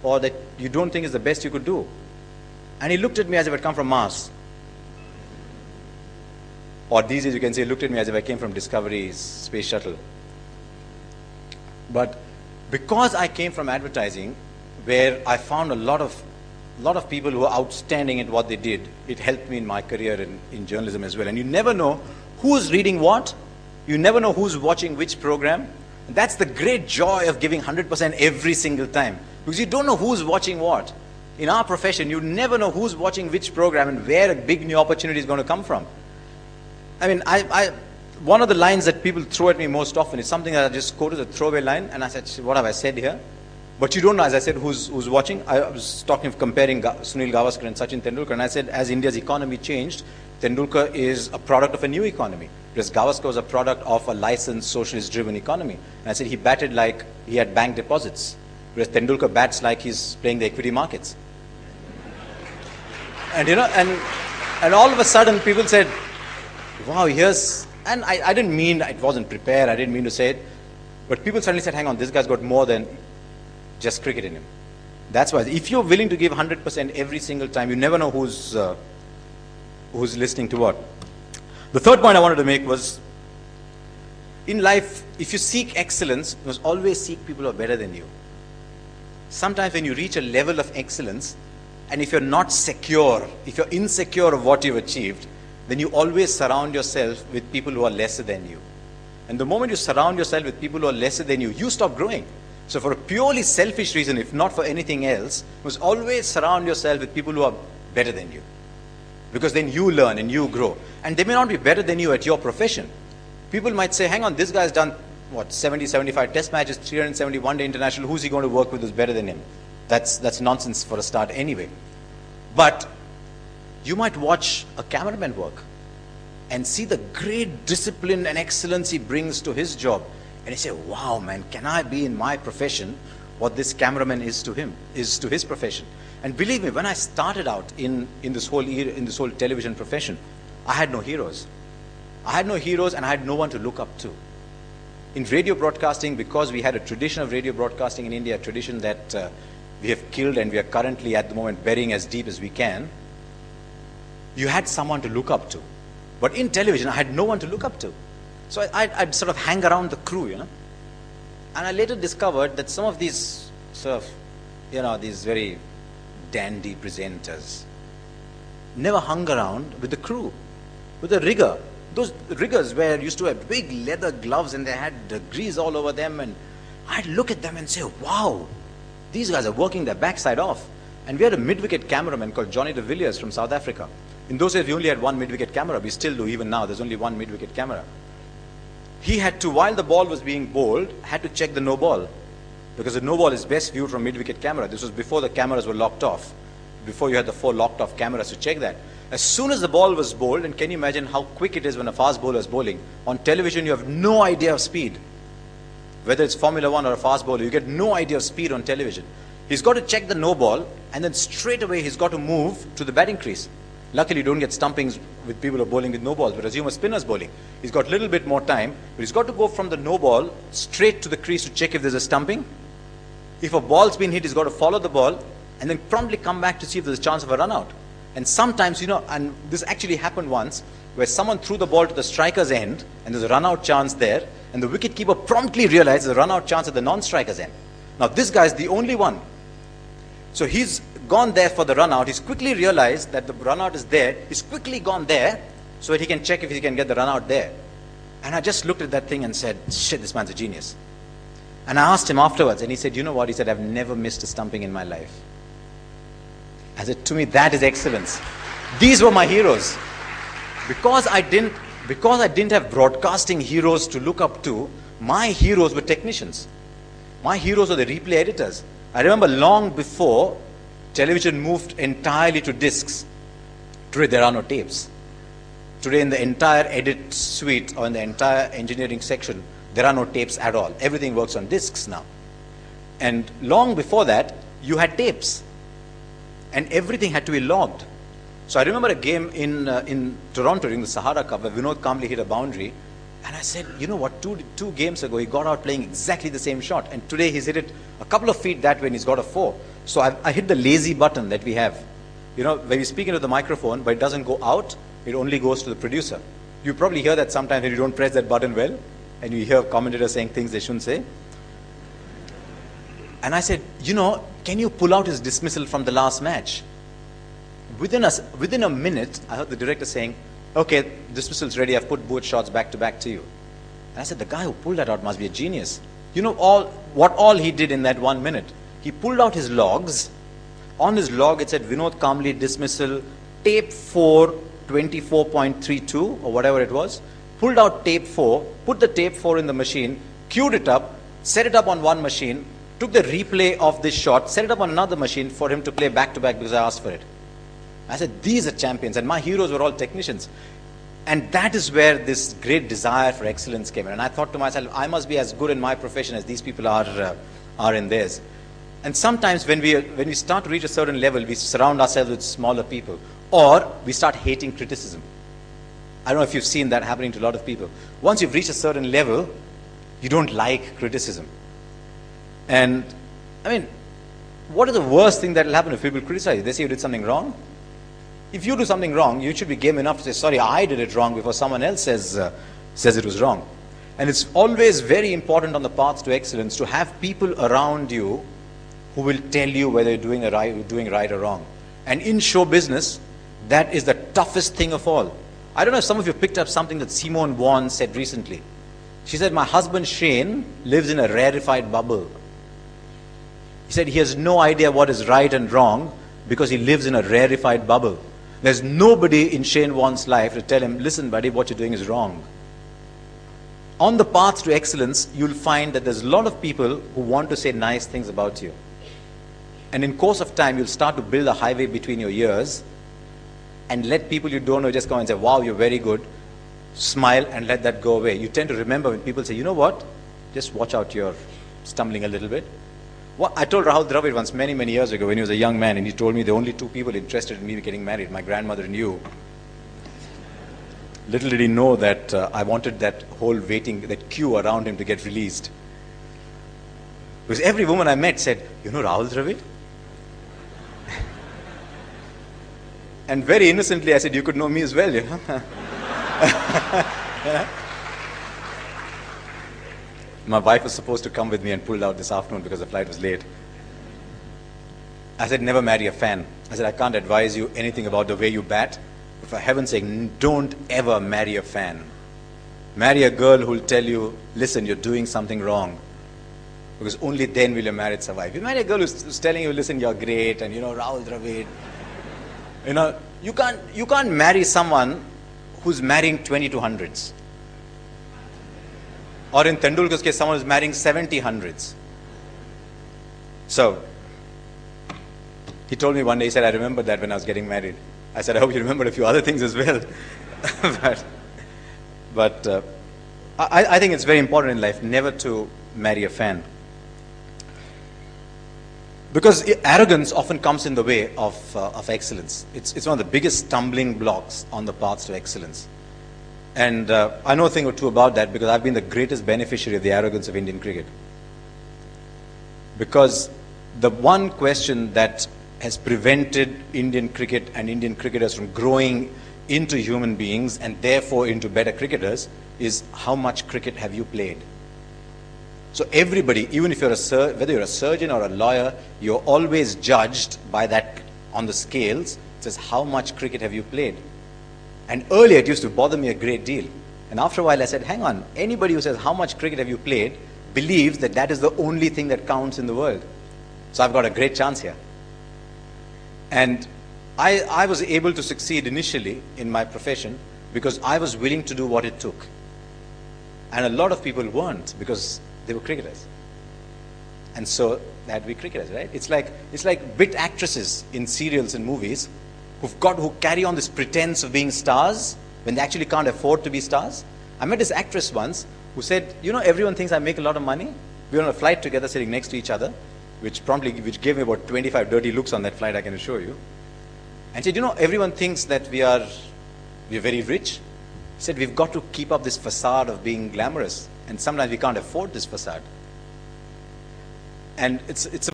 or that you don't think is the best you could do? And he looked at me as if I'd come from Mars. Or these days you can say, he looked at me as if I came from Discovery's space shuttle. But because I came from advertising, where I found a lot of people who were outstanding at what they did, it helped me in my career in journalism as well. And you never know who's reading what, you never know who's watching which program. And that's the great joy of giving 100% every single time, because you don't know who's watching what. In our profession, you never know who's watching which program and where a big new opportunity is going to come from. I mean, one of the lines that people throw at me most often is something that I just quoted, a throwaway line, and I said, what have I said here? But you don't know, as I said, who's watching. I was comparing Sunil Gavaskar and Sachin Tendulkar, and I said, as India's economy changed, Tendulkar is a product of a new economy, whereas Gavaskar was a product of a licensed, socialist-driven economy. And I said, he batted like he had bank deposits, whereas Tendulkar bats like he's playing the equity markets. And you know, and all of a sudden, people said, wow, here's, and I didn't mean, it wasn't prepared, I didn't mean to say it, but people suddenly said, hang on, this guy's got more than just cricket in him. That's why, if you're willing to give 100% every single time, you never know who's listening to what. The third point I wanted to make was, in life, if you seek excellence, you must always seek people who are better than you. Sometimes when you reach a level of excellence, and if you're not secure, if you're insecure of what you've achieved, then you always surround yourself with people who are lesser than you. And the moment you surround yourself with people who are lesser than you, you stop growing. So for a purely selfish reason, if not for anything else, you must always surround yourself with people who are better than you. Because then you learn and you grow. And they may not be better than you at your profession. People might say, hang on, this guy's done, what, 70, 75 test matches, 370 one-day international, who's he going to work with who's better than him? That's nonsense for a start anyway. But you might watch a cameraman work and see the great discipline and excellence he brings to his job. And you say, wow, man, can I be in my profession what this cameraman is to him, is to his profession? And believe me, when I started out in this whole television profession, I had no heroes. I had no heroes and I had no one to look up to. In radio broadcasting, because we had a tradition of radio broadcasting in India, a tradition that we have killed and we are currently at the moment burying as deep as we can, you had someone to look up to. But in television, I had no one to look up to. So I'd sort of hang around the crew, you know. And I later discovered that some of these sort of, you know, these very dandy presenters never hung around with the crew, with the rigger. Those riggers used to have big leather gloves and they had grease all over them, and I'd look at them and say, wow, these guys are working their backside off. And we had a mid-wicket cameraman called Johnny de Villiers from South Africa. In those days, we only had one mid-wicket camera. We still do, even now, there's only one mid-wicket camera. He had to, while the ball was being bowled, had to check the no ball. Because the no ball is best viewed from mid-wicket camera. This was before the cameras were locked off. Before you had the 4 locked off cameras to check that. As soon as the ball was bowled, and can you imagine how quick it is when a fast bowler is bowling? On television, you have no idea of speed. Whether it's Formula 1 or a fast bowler, you get no idea of speed on television. He's got to check the no ball, and then straight away he's got to move to the batting crease. Luckily, you don't get stumpings with people who are bowling with no balls, but assume a spinner's bowling. He's got a little bit more time, but he's got to go from the no ball straight to the crease to check if there's a stumping. If a ball's been hit, he's got to follow the ball, and then promptly come back to see if there's a chance of a run out. And sometimes, you know, and this actually happened once, where someone threw the ball to the striker's end, and there's a run-out chance there, and the wicket-keeper promptly realized there's a run-out chance at the non-striker's end. Now, this guy's the only one. So he's gone there for the run-out. He's quickly realized that the run-out is there. He's quickly gone there so that he can check if he can get the run-out there. And I just looked at that thing and said, shit, this man's a genius. And I asked him afterwards, and he said, you know what? He said, I've never missed a stumping in my life. I said, to me, that is excellence. These were my heroes. Because I didn't have broadcasting heroes to look up to, my heroes were technicians. My heroes were the replay editors. I remember long before television moved entirely to discs. Today there are no tapes. Today in the entire edit suite or in the entire engineering section, there are no tapes at all. Everything works on discs now. And long before that, you had tapes. And everything had to be logged. So I remember a game in Toronto during the Sahara Cup where Vinod Kamble hit a boundary. And I said, you know what, two games ago, he got out playing exactly the same shot. And today he's hit it a couple of feet that way and he's got a 4. So I hit the lazy button that we have. You know, when we speak into the microphone, but it doesn't go out, it only goes to the producer. You probably hear that sometimes when you don't press that button well, and you hear commentators saying things they shouldn't say. And I said, you know, can you pull out his dismissal from the last match? Within a minute, I heard the director saying, okay, dismissal's ready, I've put both shots back to back to you. And I said, the guy who pulled that out must be a genius. You know what all he did in that 1 minute? He pulled out his logs. On his log, it said, Vinod Kamble dismissal, tape 4, 24.32, or whatever it was. Pulled out tape 4, put the tape 4 in the machine, queued it up, set it up on one machine, took the replay of this shot, set it up on another machine for him to play back to back because I asked for it. I said, these are champions, and my heroes were all technicians. And that is where this great desire for excellence came in. And I thought to myself, I must be as good in my profession as these people are in theirs. And sometimes when we start to reach a certain level, we surround ourselves with smaller people, or we start hating criticism. I don't know if you've seen that happening to a lot of people. Once you've reached a certain level, you don't like criticism. And, I mean, what is the worst thing that will happen if people criticize you? They say you did something wrong. If you do something wrong, you should be game enough to say, sorry, I did it wrong, before someone else says it was wrong. And it's always very important on the path to excellence to have people around you who will tell you whether you're doing right or wrong. And in show business, that is the toughest thing of all. I don't know if some of you picked up something that Simone Vaughan said recently. She said, my husband Shane lives in a rarefied bubble. He said he has no idea what is right and wrong because he lives in a rarefied bubble. There's nobody in Shane Vaughan's life to tell him, listen buddy, what you're doing is wrong. On the path to excellence, you'll find that there's a lot of people who want to say nice things about you. And in course of time, you'll start to build a highway between your ears and let people you don't know just come and say, wow, you're very good. Smile and let that go away. You tend to remember when people say, you know what? Just watch out, you're stumbling a little bit. Well, I told Rahul Dravid once many, many years ago when he was a young man, and he told me the only two people interested in me getting married, my grandmother and you. Little did he know that I wanted that whole waiting, that queue around him to get released. Because every woman I met said, you know Rahul Dravid? And very innocently I said, you could know me as well, you know? Yeah. My wife was supposed to come with me and pulled out this afternoon because the flight was late. I said, never marry a fan. I said, I can't advise you anything about the way you bat. But for heaven's sake, don't ever marry a fan. Marry a girl who will tell you, listen, you're doing something wrong. Because only then will your marriage survive. You marry a girl who's telling you, listen, you're great, and you know, Rahul Dravid. You know, you can't marry someone who's marrying 22 hundreds. Or in Tendulkar's case, someone who's marrying 70 hundreds. So, he told me one day, he said, I remembered that when I was getting married. I said, I hope you remembered a few other things as well. but I think it's very important in life never to marry a fan. Because arrogance often comes in the way of excellence. It's one of the biggest stumbling blocks on the path to excellence. And I know a thing or two about that because I've been the greatest beneficiary of the arrogance of Indian cricket. Because the one question that has prevented Indian cricket and Indian cricketers from growing into human beings and therefore into better cricketers is how much cricket have you played? So everybody, even if you're whether you're a surgeon or a lawyer, you're always judged by that on the scales. It says, how much cricket have you played? And earlier it used to bother me a great deal. And after a while I said, hang on, anybody who says, how much cricket have you played, believes that that is the only thing that counts in the world. So I've got a great chance here. And I was able to succeed initially in my profession because I was willing to do what it took. And a lot of people weren't because they were cricketers. And so they had to be cricketers, right? It's like bit actresses in serials and movies who carry on this pretense of being stars when they actually can't afford to be stars. I met this actress once who said, you know, everyone thinks I make a lot of money. We were on a flight together sitting next to each other, which gave me about 25 dirty looks on that flight, I can assure you. And said, you know, everyone thinks that we're very rich. He said, we've got to keep up this facade of being glamorous. And sometimes we can't afford this facade. And it's